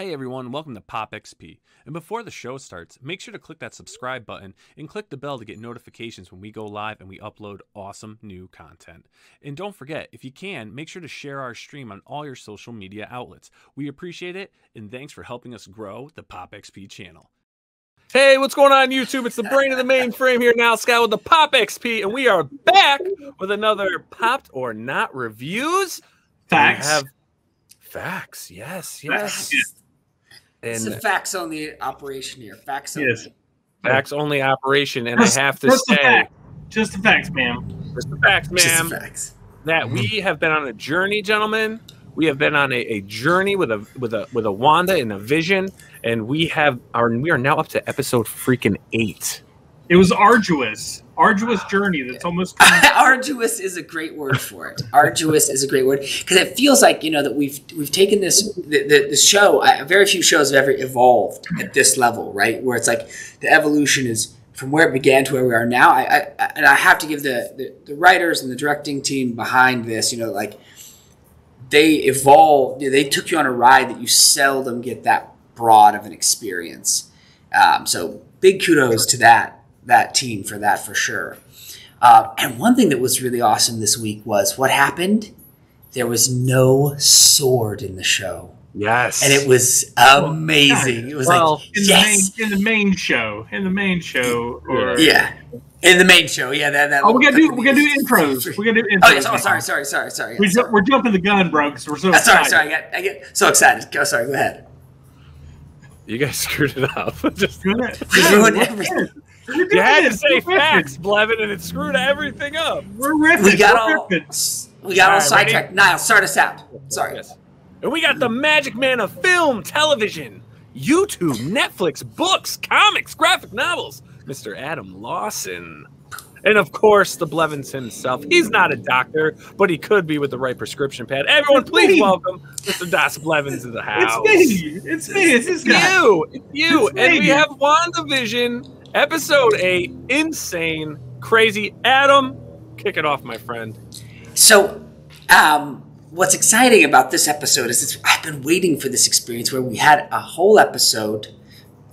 Hey everyone, welcome to POPXP. And before the show starts, make sure to click that subscribe button and click the bell to get notifications when we go live and we upload awesome new content. And don't forget, if you can, make sure to share our stream on all your social media outlets. We appreciate it, and thanks for helping us grow the POPXP channel. Hey, what's going on YouTube? It's the brain of the mainframe here now, Scott, with the POPXP, and we are back with another Popped or Not reviews. Facts. Facts, yes. And it's a facts only operation here. Facts only. Yes. Facts only operation, and I have to say, just the facts, ma'am. Just the facts, ma'am. Just the facts. That we have been on a journey, gentlemen. We have been on a journey with a Wanda and a Vision, and we are now up to episode freaking 8. It was arduous journey. That's almost arduous is a great word for it. Arduous is a great word because it feels like that we've taken the show. Very few shows have ever evolved at this level, right? Where it's like the evolution is from where it began to where we are now. And I have to give the writers and the directing team behind this, they evolved. They took you on a ride that you seldom get that broad of an experience. So big kudos to that team for that, for sure. And one thing that was really awesome this week was what happened. There was no sword in the show. Yes, and it was amazing. It was in the main show. In the main show. We're gonna do intros. We're gonna do intros. Oh, yes. Sorry. We're jumping the gun, bro. Because we're so sorry. I get so excited. Go ahead. You guys screwed it up. Just ruined everything. You had to say facts, Blevin, and it screwed everything up. We got all sidetracked. Nile, start us out. Sorry. Yes. And we got the magic man of film, television, YouTube, Netflix, books, comics, graphic novels, Mr. Adam Lawson. And of course, the Blevins himself. He's not a doctor, but he could be with the right prescription pad. Everyone, please welcome Mr. Das Blevins to the house. It's me. It's this guy. It's you. And we have WandaVision Episode 8, insane, crazy. Adam, kick it off, my friend. So, what's exciting about this episode is I've been waiting for this experience where we had a whole episode,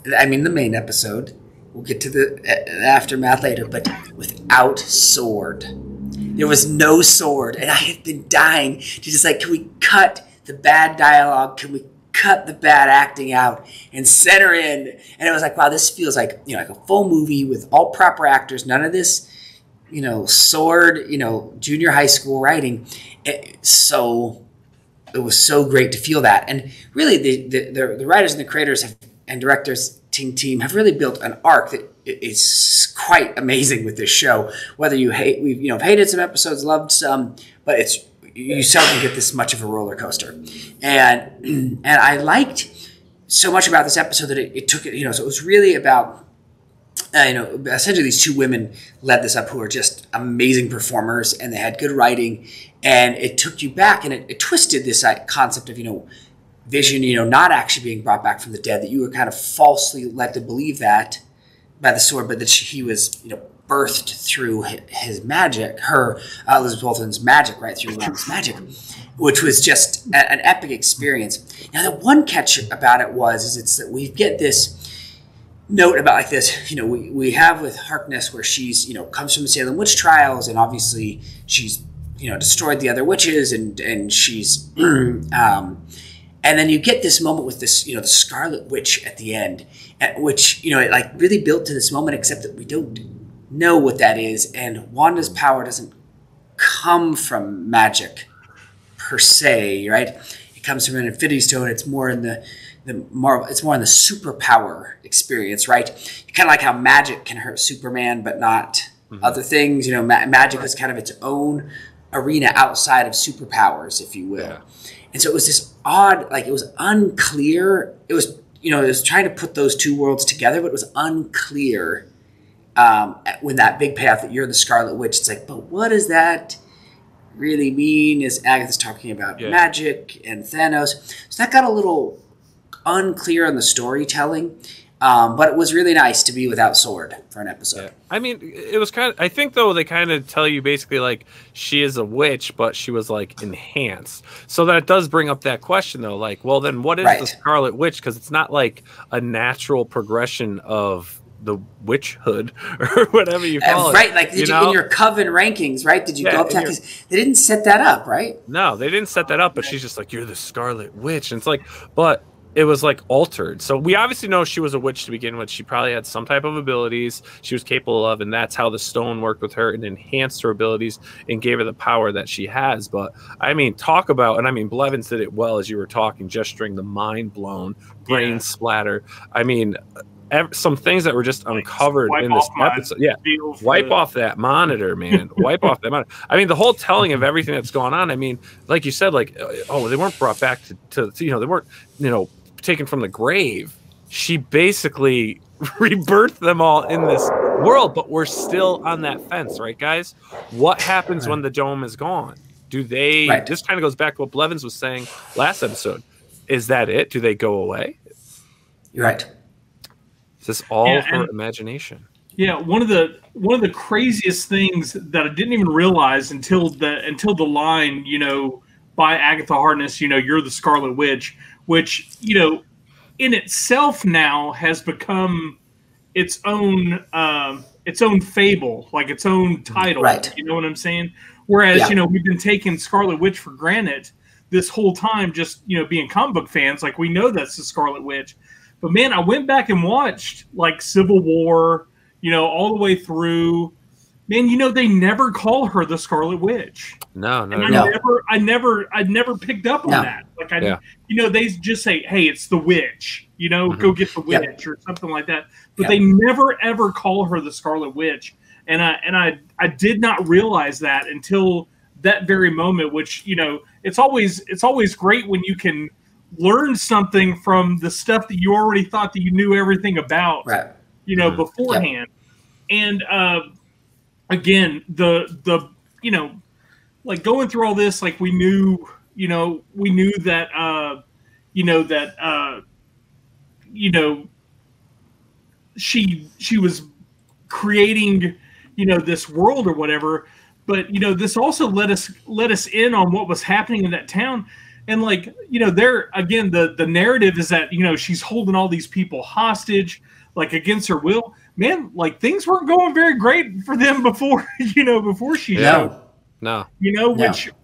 the main episode, we'll get to the aftermath later, but without sword. There was no sword, and I have been dying to just can we cut the bad dialogue? Can we cut the bad acting out and center in? And it was wow, this feels like a full movie with all proper actors, none of this sword, junior high school writing. It was so great to feel that. And really the writers and the creators and directors team have really built an arc that is quite amazing with this show. Whether we've hated some episodes, loved some, but you seldom get this much of a roller coaster. And I liked so much about this episode that it took it, so it was really about, essentially these two women led this up who are just amazing performers, and they had good writing, and it took you back, and it twisted this concept of, Vision, not actually being brought back from the dead, that you were kind of falsely led to believe that by the sword, but that he was, birthed through his magic, Elizabeth Olsen's magic, right, through Wanda's magic, which was just an epic experience. Now, the one catch about it is it's that we get this note about this, we have with Harkness where she's, comes from the Salem witch trials, and obviously she's, destroyed the other witches, and she's, and then you get this moment with this, the Scarlet Witch at the end, which, it really built to this moment, except that we don't know what that is, and Wanda's power doesn't come from magic per se, right? It comes from an Infinity Stone. It's more in the superpower experience, right? Kind of like how magic can hurt Superman, but not other things. Magic is kind of its own arena outside of superpowers, if you will. Yeah. And so it was this odd, it was unclear. It was, it was trying to put those two worlds together, but it was unclear when that big payoff that you're the Scarlet Witch. It's but what does that really mean? Is Agatha's talking about magic and Thanos? So that got a little unclear on the storytelling. But it was really nice to be without Sword for an episode. Yeah. I mean, it was kind of, I think though, they kind of tell you basically like she is a witch, but she was like enhanced. So that does bring up that question though. Like, well, then what is the Scarlet Witch? Because it's not like a natural progression of the witchhood or whatever you call it. Right. Like in your coven rankings, right? Did you go up to that? Because they didn't set that up, right? No, they didn't set that up, but she's just like, you're the Scarlet Witch. And it's like, but it was like altered. So we obviously know she was a witch to begin with. She probably had some type of abilities she was capable of, and that's how the stone worked with her and enhanced her abilities and gave her the power that she has. But I mean, talk about, and I mean, Blevins did it well as you were talking, gesturing the mind blown, brain splatter. I mean, some things that were just uncovered in this episode. Yeah, wipe off that monitor, man. Wipe off that monitor. I mean, the whole telling of everything that's going on. I mean, like you said, like, oh, they weren't brought back to they weren't, taken from the grave. She basically rebirthed them all in this world, but we're still on that fence, right, guys? What happens when the dome is gone? Do they? This kind of goes back to what Blevins was saying last episode. Is that it? Do they go away? You're right. Is this all her imagination? Yeah, one of the craziest things that I didn't even realize until the line, by Agatha Harkness, you're the Scarlet Witch, which, in itself now has become its own fable, like its own title. Right. You know what I'm saying? Whereas, we've been taking Scarlet Witch for granted this whole time, just, being comic book fans. Like, we know that's the Scarlet Witch. But, man, I went back and watched, like, Civil War, all the way through. Man, they never call her the Scarlet Witch. No. I never picked up on that. Like, they just say, hey, it's the witch, go get the witch or something like that. But they never, ever call her the Scarlet Witch. And I did not realize that until that very moment, which, it's always great when you can learn something from the stuff that you already thought that you knew everything about, beforehand. And, again, the like going through all this, like we knew that, she was creating, this world or whatever, but, this also let us in on what was happening in that town. And like, there again, the narrative is that, she's holding all these people hostage, like against her will. Man, like things weren't going very great for them before, before she showed. No.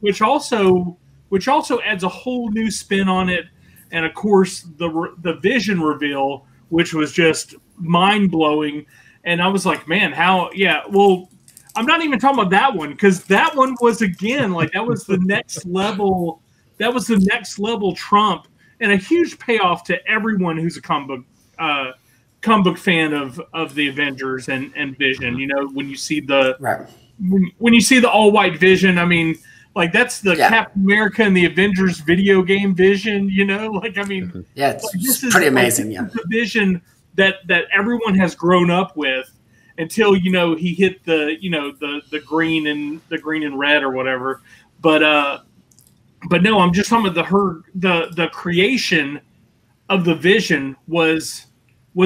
Which also adds a whole new spin on it. And of course, the Vision reveal, which was just mind blowing. And I was like, man, well, I'm not even talking about that one, because that one was, again, like that was the next level. That was the next level Trump, and a huge payoff to everyone who's a comic book fan of the Avengers and Vision. When you see the when you see the all white Vision, I mean, like that's the Captain America and the Avengers video game Vision. Like, I mean, it's pretty amazing. The Vision that everyone has grown up with until he hit the the green and red or whatever, But no, I'm just talking about the creation of the Vision was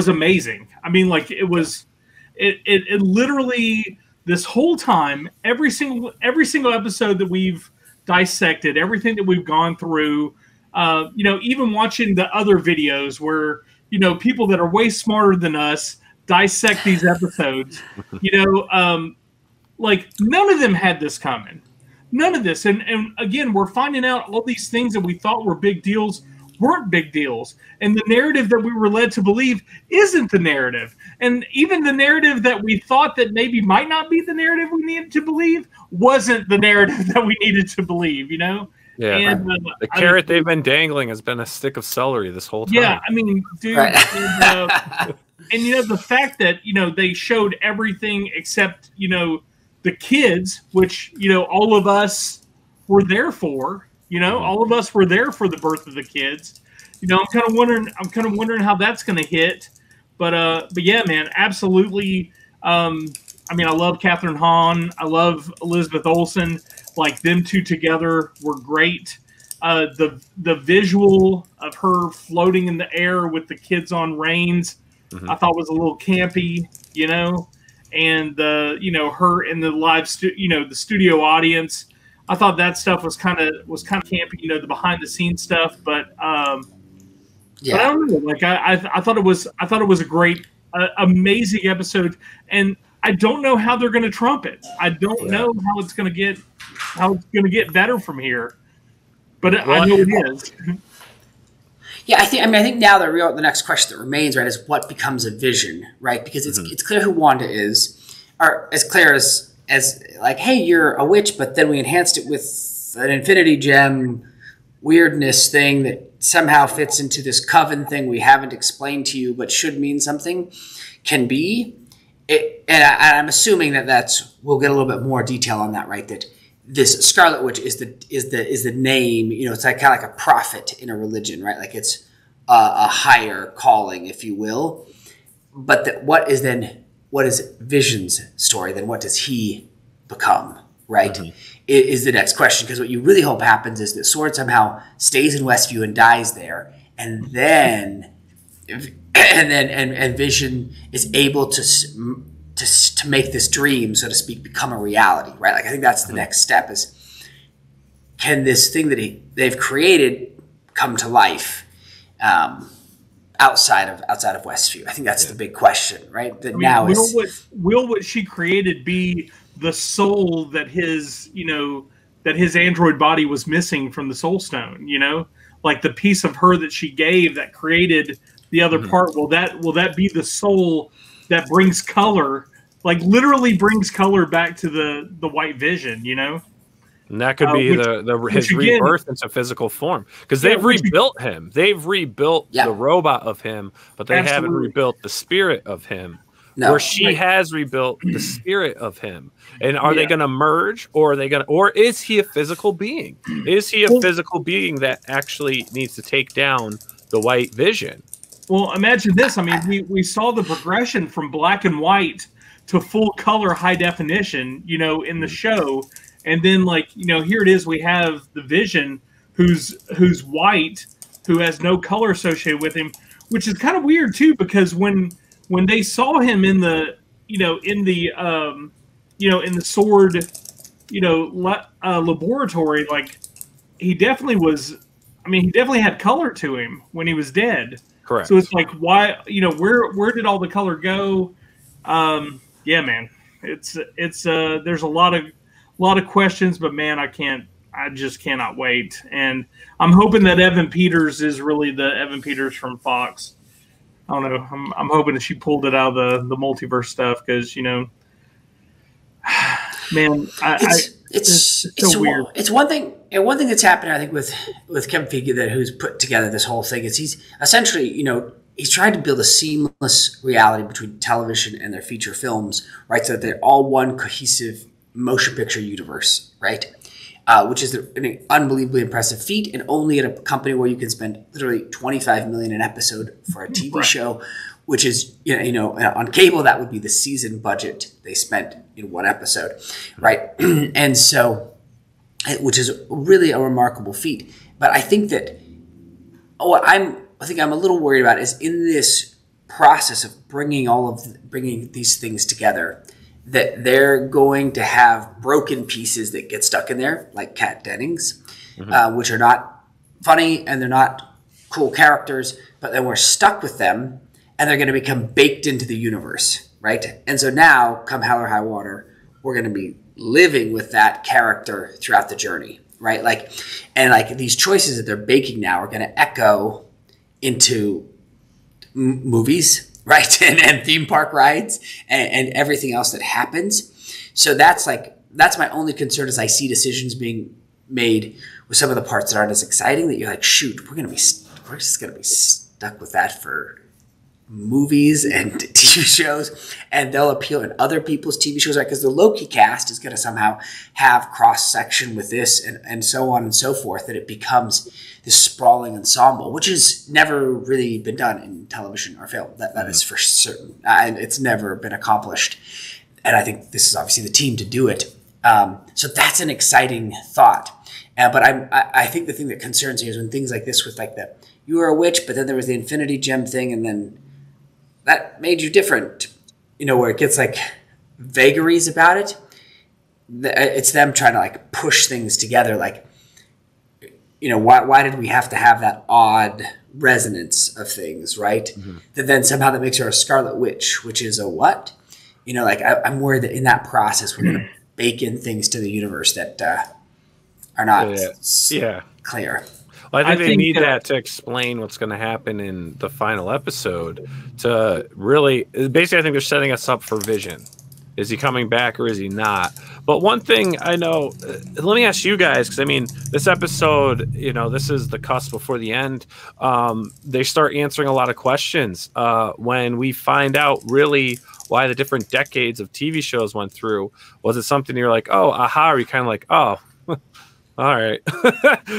amazing. I mean, like it literally this whole time, every single episode that we've dissected, everything that we've gone through, even watching the other videos where people that are way smarter than us dissect these episodes, like none of them had this coming. None of this. And again, we're finding out all these things that we thought were big deals weren't big deals. And the narrative that we were led to believe isn't the narrative. And even the narrative that we thought that maybe might not be the narrative we needed to believe wasn't the narrative that we needed to believe, Yeah. And, the carrot they've been dangling has been a stick of celery this whole time. Yeah, I mean, dude. And the fact that, they showed everything except, the kids, which, all of us were there for, all of us were there for the birth of the kids. I'm kind of wondering how that's going to hit. But yeah, man, absolutely. I mean, I love Catherine Hahn. I love Elizabeth Olsen. Like, them two together were great. The visual of her floating in the air with the kids on reins I thought was a little campy, and her in the the studio audience. I thought that stuff was kind of campy, the behind the scenes stuff. But I don't know. Like I thought it was a great, amazing episode, and I don't know how they're going to trump it. I don't know how it's going to get better from here. But I know it is. Yeah, I think now the next question that remains, right, is what becomes a vision, right? Because it's clear who Wanda is, or as clear as like, hey, you're a witch, but then we enhanced it with an infinity gem weirdness thing that somehow fits into this coven thing we haven't explained to you, but should mean something. Can be, and I'm assuming we'll get a little bit more detail on that, right? That this Scarlet Witch is the name, it's like kind of like a prophet in a religion, right? Like it's a higher calling, if you will. But what is Vision's story? Then what does he become, right? Is the next question. Because what you really hope happens is that Sword somehow stays in Westview and dies there, and then Vision is able to make this dream, so to speak, become a reality, right? Like I think that's the next step: is can this thing that they've created come to life outside of Westview? I think that's the big question, right? Will what she created be the soul that his android body was missing from the Soul Stone? Like the piece of her that she gave that created the other part. Will that be the soul that brings color, like literally brings color back to the White Vision, And that could be his rebirth into physical form, because they've rebuilt him. They've rebuilt the robot of him, but they haven't rebuilt the spirit of him. No. Where she has rebuilt the spirit of him. And are they going to merge, or is he a physical being? Is he a physical being that actually needs to take down the White Vision? Well, imagine this. I mean, we saw the progression from black and white to full color high definition, in the show. And then here it is. We have the Vision who's white, who has no color associated with him, which is kind of weird too, because when they saw him in the Sword, laboratory, like he definitely was. I mean, he definitely had color to him when he was dead. Correct. So it's like, why? Where did all the color go? Yeah, man. It's there's a lot of questions, but man, I just cannot wait. And I'm hoping that Evan Peters is really the Evan Peters from Fox. I don't know. I'm hoping that she pulled it out of the multiverse stuff, because man, it's so weird. It's one thing. And one thing that's happened, I think, with Kevin Feige, who's put together this whole thing, is he's essentially, he's tried to build a seamless reality between television and their feature films, right? So that they're all one cohesive motion picture universe, right? Which is an unbelievably impressive feat, and only at a company where you can spend literally $25 million an episode for a TV show, which is, on cable, that would be the season budget they spent in one episode, right? And so, which is really a remarkable feat. But I think that I'm a little worried about is in this process of bringing these things together, that they're going to have broken pieces that get stuck in there, like Kat Dennings, which are not funny and they're not cool characters, but then we're stuck with them and they're going to become baked into the universe, right? And so now, come hell or high water, we're going to be living with that character throughout the journey, right? And these choices that they're baking now are going to echo into movies, right? And theme park rides and everything else that happens. So that's my only concern, is I see decisions being made with some of the parts that aren't as exciting, that you're like, shoot, we're just going to be stuck with that for movies and TV shows, and they'll appeal in other people's TV shows, right? Because the Loki cast is going to somehow have cross-section with this and so on and so forth, that it becomes this sprawling ensemble, which has never really been done in television or film. That is for certain. And it's never been accomplished. And I think this is obviously the team to do it. So that's an exciting thought. But I think the thing that concerns me is when things like this, with you were a witch, but then there was the Infinity Gem thing, and then that made you different? You know, where it gets like vagaries about it. It's them trying to like push things together. Like, you know, why did we have to have that odd resonance of things, right? That then somehow that makes her a Scarlet Witch, which is a what? You know, like I'm worried that in that process we're going to bake in things to the universe that are not clear. Well, I think they need that to explain what's going to happen in the final episode. To really, basically, I think they're setting us up for Vision. Is he coming back or is he not? But one thing I know, let me ask you guys, because I mean, this episode, you know, this is the cusp before the end. They start answering a lot of questions when we find out really why the different decades of TV shows went through. Was it something you're like, oh, aha, or are you kind of like, oh, all right,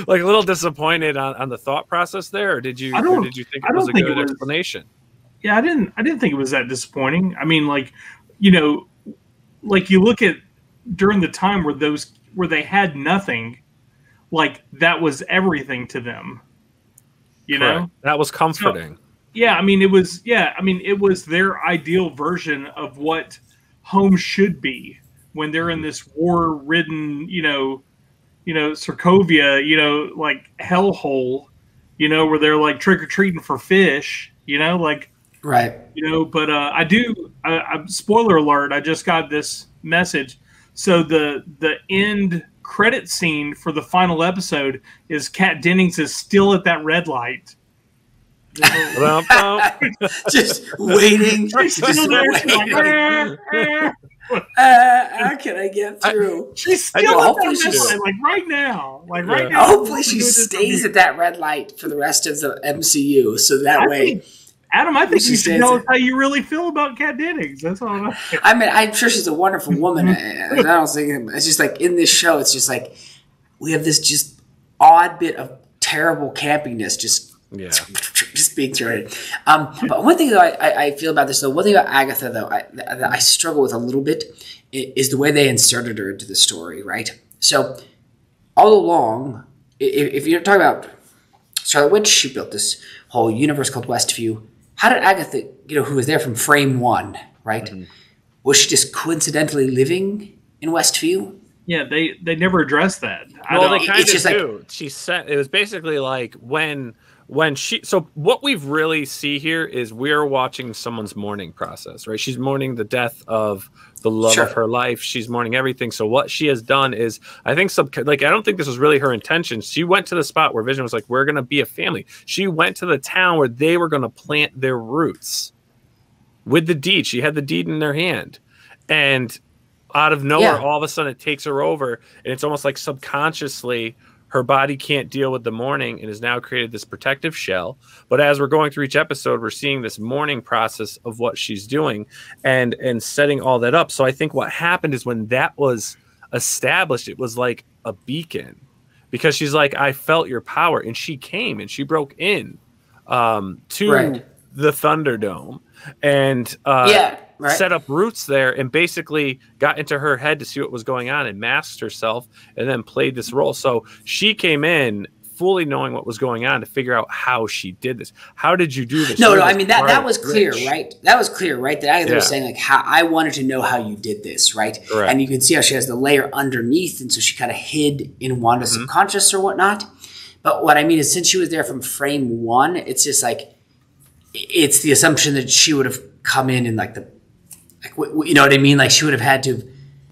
like a little disappointed on the thought process there, or did you think it was a good explanation? Yeah, I didn't think it was that disappointing. I mean, like, you know, like you look at during the time where they had nothing, like that was everything to them. You Correct. know, that was comforting. So, yeah, I mean, it was their ideal version of what home should be when they're in this war-ridden, you know, Sokovia, you know, like hellhole, you know, where they're like trick-or-treating for fish, you know, like, right. You know, but spoiler alert, I just got this message. So the end credit scene for the final episode is Kat Dennings is still at that red light. Just waiting. She's still there. How can I get through? She's still at that red light, like right now. Like right now. Hopefully she stays at that red light for the rest of the MCU, so that way. Adam, I think you should tell us how you really feel about Kat Dennings. That's all. I mean, I'm sure she's a wonderful woman. I don't think it's just like in this show, it's just like we have this just odd bit of terrible campiness just being thrown in. But one thing that I feel about this, though, one thing about Agatha, though, that I struggle with a little bit is the way they inserted her into the story, right? So all along, if you're talking about Scarlet Witch, she built this whole universe called Westview. How did Agatha, you know, who was there from frame one, right? Mm-hmm. Was she just coincidentally living in Westview? Yeah, they never addressed that. Well, they kind of do. Like, she said it was basically like when she. So what we've really see here is we're watching someone's mourning process, right? She's mourning the death of the love of her life. She's mourning everything. So what she has done is, I think, I don't think this was really her intention. She went to the spot where Vision was like, we're going to be a family. She went to the town where they were going to plant their roots with the deed. She had the deed in their hand. And out of nowhere, all of a sudden it takes her over. And it's almost like subconsciously her body can't deal with the mourning and has now created this protective shell. But as we're going through each episode, we're seeing this mourning process of what she's doing and setting all that up. So I think what happened is when that was established, it was like a beacon, because she's like, I felt your power. And she came and she broke in to the Thunderdome and set up roots there and basically got into her head to see what was going on and masked herself and then played this role. So she came in fully knowing what was going on to figure out how she did this. How did you do this? No, I mean, that was clear, right? That was clear, right? That Agatha was saying, like, how I wanted to know how you did this, right? Correct. And you can see how she has the layer underneath, and so she kind of hid in Wanda's subconscious or whatnot. But what I mean is, since she was there from frame one, it's just like, it's the assumption that she would have come in like the, like, you know what I mean? Like, she would have had to,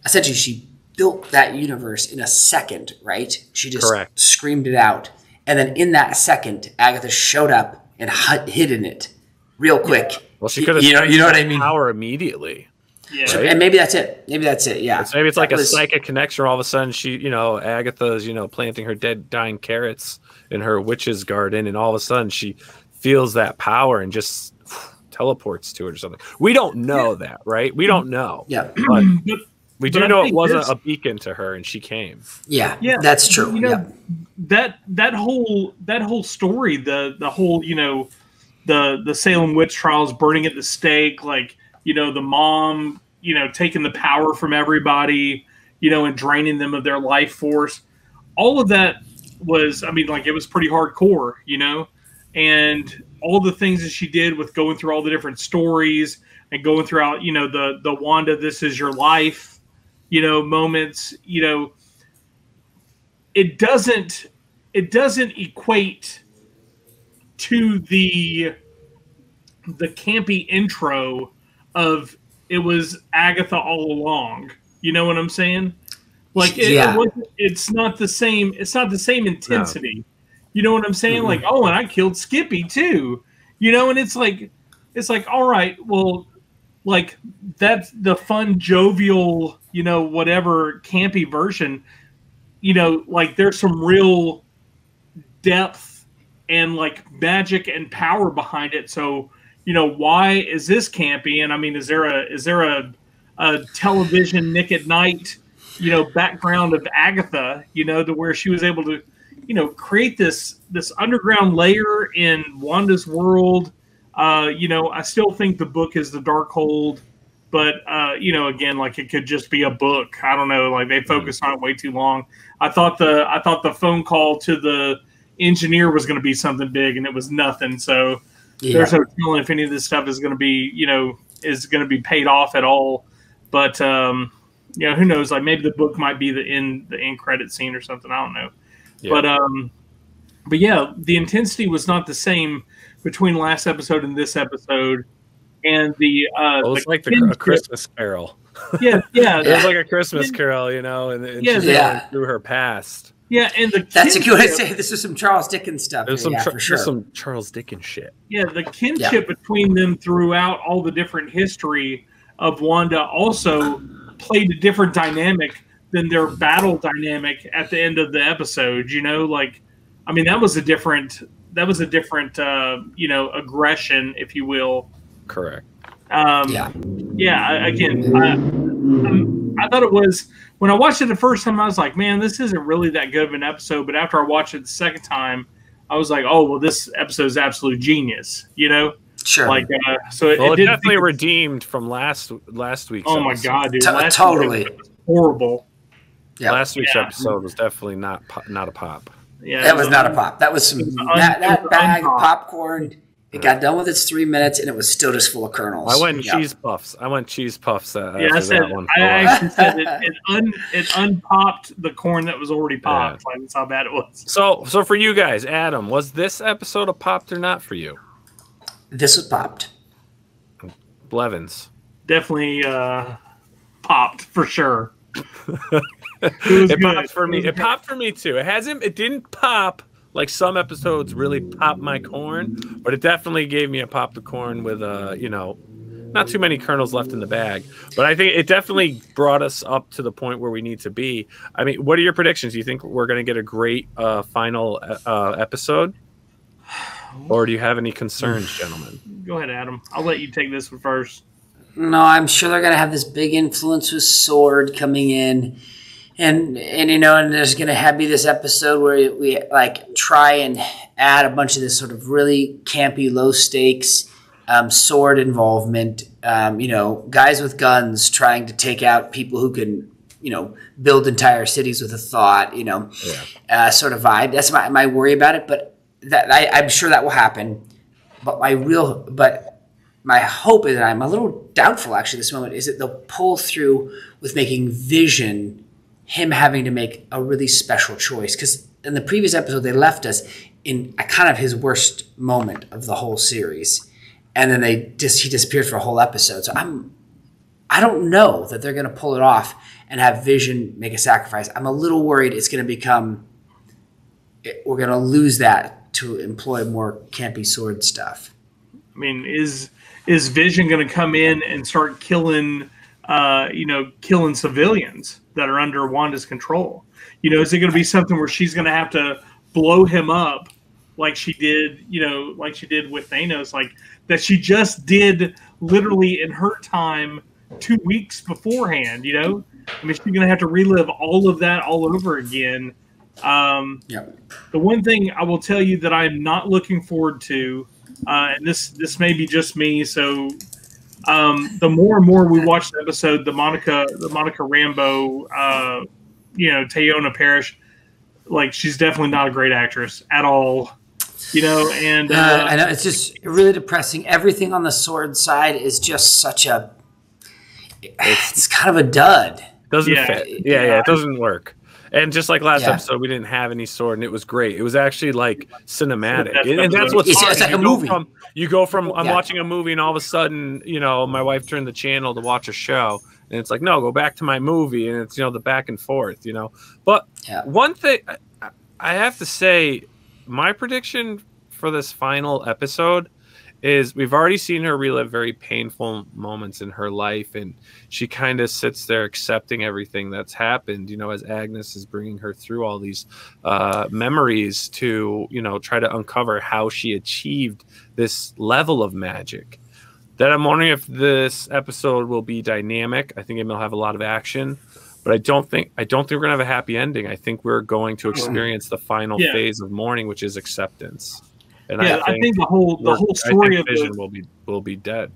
essentially, she built that universe in a second, right? She just screamed it out. And then in that second, Agatha showed up and hid in it real quick. Yeah. Well, she could have, you know what I mean? Power immediately. Yeah. So, and maybe that's it. Yeah. So maybe it's like a psychic connection. All of a sudden, Agatha's, planting her dying carrots in her witch's garden, and all of a sudden she feels that power and just teleports to it or something. We don't know that, right? We don't know. Yeah. But we do know it wasn't a beacon to her, and she came. Yeah, that's true. That whole story, the whole, the Salem witch trials, burning at the stake, like, the mom, taking the power from everybody, and draining them of their life force. All of that was, it was pretty hardcore, and all the things that she did with going through all the different stories and going throughout, the Wanda, this is your life, moments, it doesn't equate to the campy intro of it was Agatha all along. You know what I'm saying? Like it's not the same. It's not the same intensity. No. You know what I'm saying? Mm-hmm. Like, oh, and I killed Skippy too. And it's like, all right, well, like that's the fun, jovial, whatever campy version. Like there's some real depth and like magic and power behind it. So, why is this campy? And I mean, is there a television Nick at Night, background of Agatha, to where she was able to, create this underground layer in Wanda's world. I still think the book is the Darkhold, but again, like it could just be a book. I don't know. Like they focused on it way too long. I thought the phone call to the engineer was going to be something big, and it was nothing. So there's no telling if any of this stuff is going to be, is going to be paid off at all. But who knows? Like maybe the book might be the end credit scene or something. I don't know. Yeah. But yeah, the intensity was not the same between last episode and this episode. And it was like a Christmas Carol. Yeah. It was like a Christmas Carol, and she's going through her past. Yeah, and that's a good way to say. This is some Charles Dickens stuff. There's some Charles Dickens shit. Yeah, the kinship between them throughout all the different history of Wanda also played a different dynamic than their battle dynamic at the end of the episode. Like, I mean, that was a different aggression, if you will. Correct. Yeah. Again, I thought it was, when I watched it the first time, I was like, man, this isn't really that good of an episode. But after I watched it the second time, I was like, oh, well, this episode is absolute genius. Sure. Like, so it definitely redeemed from last week's. Oh my god, dude! Totally was horrible. Yeah. Last week's episode was definitely not a pop. Yeah, that was not a pop. That was some that bag of popcorn. It got done with its 3 minutes, and it was still just full of kernels. I went cheese puffs. I said, one. I actually said it unpopped the corn that was already popped. Yeah. Like that's how bad it was. So for you guys, Adam, was this episode a popped or not for you? This was popped. Blevins. Definitely popped for sure. It popped for me. It popped for me too. It didn't pop like some episodes really pop my corn, but it definitely gave me a pop the corn with not too many kernels left in the bag. But I think it definitely brought us up to the point where we need to be. I mean, what are your predictions? Do you think we're going to get a great final episode? Or do you have any concerns, gentlemen? Go ahead, Adam. I'll let you take this one first. No, I'm sure they're going to have this big influence with Sword coming in. And there's going to be this episode where we like try and add a bunch of this sort of really campy, low stakes Sword involvement. Guys with guns trying to take out people who can, build entire cities with a thought. Sort of vibe. That's my worry about it. But I'm sure that will happen. But my hope is, and I'm a little doubtful actually this moment, is that they'll pull through with making Vision, him having to make a really special choice. Because in the previous episode, they left us in a kind of his worst moment of the whole series. And then he disappeared for a whole episode. So I don't know that they're going to pull it off and have Vision make a sacrifice. I'm a little worried it's going to become, we're going to lose that to employ more campy Sword stuff. I mean, is Vision going to come in and start killing civilians that are under Wanda's control? Is it going to be something where she's going to have to blow him up like she did with Thanos, like that she just did literally in her time 2 weeks beforehand, I mean, she's going to have to relive all of that all over again. The one thing I will tell you that I'm not looking forward to, and this may be just me, so the more and more we watch the episode, the Monica Rambeau, Teyonah Parrish, like she's definitely not a great actress at all. And I know it's just really depressing. Everything on the sword side is just such a. It's kind of a dud. Doesn't fit. Yeah, it doesn't work. And just like last episode, we didn't have any sword, and it was great. It was actually like cinematic, and that's what's fun. It's like a movie. You go from I'm watching a movie, and all of a sudden, my wife turned the channel to watch a show, and it's like, no, go back to my movie, and it's the back and forth, But one thing I have to say, my prediction for this final episode is we've already seen her relive very painful moments in her life, and she kind of sits there accepting everything that's happened, as Agnes is bringing her through all these memories to, try to uncover how she achieved this level of magic. That I'm wondering if this episode will be dynamic. I think it will have a lot of action, but I don't think we're gonna have a happy ending. I think we're going to experience the final phase of mourning, which is acceptance. And I think the whole story of Vision will be dead.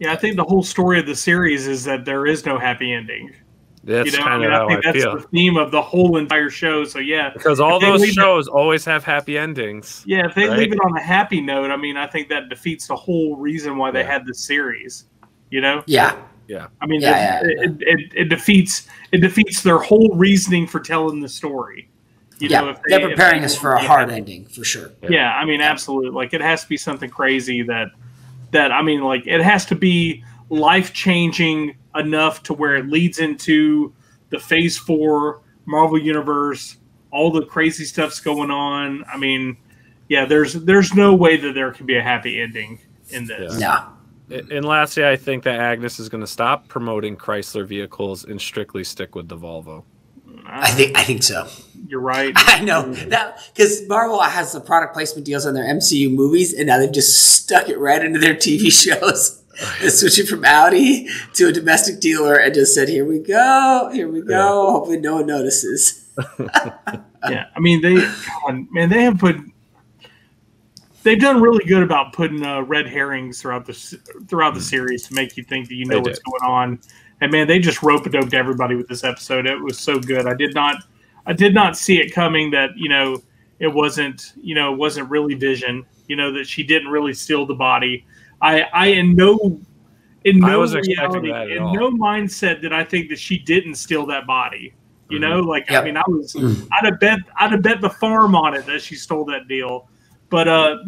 Yeah, I think the whole story of the series is that there is no happy ending. That's kind of how I feel. That's the theme of the whole entire show. So because all those shows always have happy endings. Yeah, if they leave it on a happy note, I think that defeats the whole reason why they had this series. Yeah. I mean, it defeats their whole reasoning for telling the story. If they're preparing us for a hard ending, for sure. Yeah, absolutely. Like, it has to be something crazy that it has to be life-changing enough to where it leads into the Phase 4 Marvel Universe, all the crazy stuff's going on. There's no way that there can be a happy ending in this. Yeah. And lastly, I think that Agnes is going to stop promoting Chrysler vehicles and strictly stick with the Volvo. I think so. You're right. I know that because Marvel has the product placement deals on their MCU movies, and now they've just stuck it right into their TV shows. They're switching from Audi to a domestic dealer and just said, "Here we go. Hopefully, no one notices." They've done really good about putting red herrings throughout the series to make you think that what's going on. And man, they just rope-a-doped everybody with this episode. It was so good. I did not see it coming that it wasn't really Vision. That she didn't really steal the body. In no mindset did I think that she didn't steal that body. I'd have bet the farm on it that she stole that deal. But the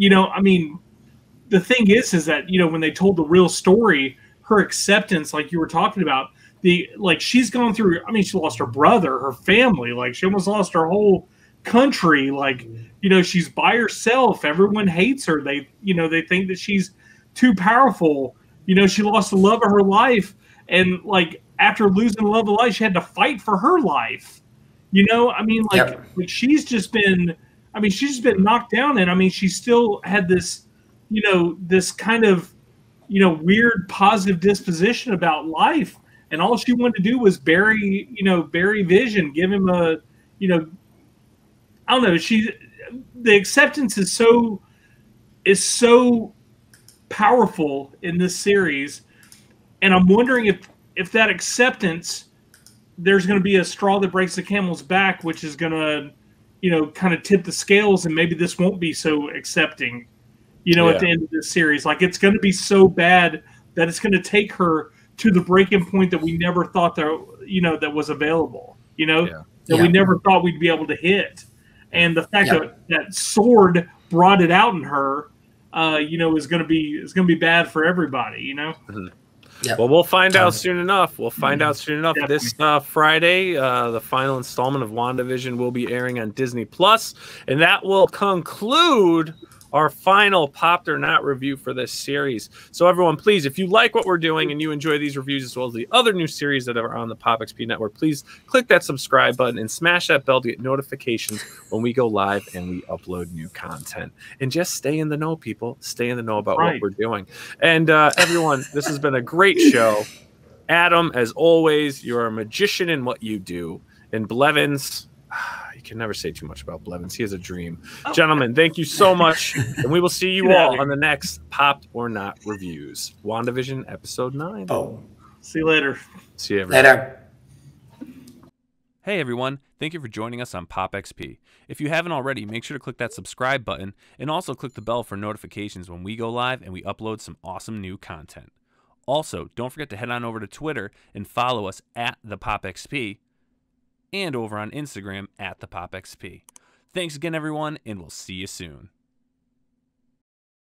thing is that when they told the real story, her acceptance, like you were talking about, she's gone through. She lost her brother, her family. She almost lost her whole country. She's by herself. Everyone hates her. They think that she's too powerful. She lost the love of her life, and after losing the love of life, she had to fight for her life. She's just been. She's just been knocked down, and she still had this, this kind of, weird positive disposition about life, and all she wanted to do was bury Vision, give him a, I don't know. The acceptance is so powerful in this series, and I'm wondering if that acceptance, there's going to be a straw that breaks the camel's back, which is going to, kind of tip the scales, and maybe this won't be so accepting, at the end of this series. It's going to be so bad that it's going to take her to the breaking point that we never thought that was available, that we never thought we'd be able to hit. And the fact that sword brought it out in her, is going to be bad for everybody, Mm-hmm. Yep. Well, we'll find out soon enough. Definitely. This Friday, the final installment of WandaVision will be airing on Disney Plus, and that will conclude our final Popped or Not review for this series. So everyone, please, if you like what we're doing and you enjoy these reviews as well as the other new series that are on the POPXP network, please click that subscribe button and smash that bell to get notifications when we go live and we upload new content. And just stay in the know, people. Stay in the know about what we're doing. And everyone, this has been a great show. Adam, as always, you're a magician in what you do. And Blevins, you can never say too much about Blevins. He has a dream. Gentlemen, thank you so much. And we will see you all on the next Popped or Not reviews. WandaVision Episode 9. See you later. See you, everyone. Later. Hey everyone, thank you for joining us on POPXP. If you haven't already, make sure to click that subscribe button and also click the bell for notifications when we go live and we upload some awesome new content. Also, don't forget to head on over to Twitter and follow us at the POPXP and over on Instagram at the POPXP. Thanks again everyone, and we'll see you soon.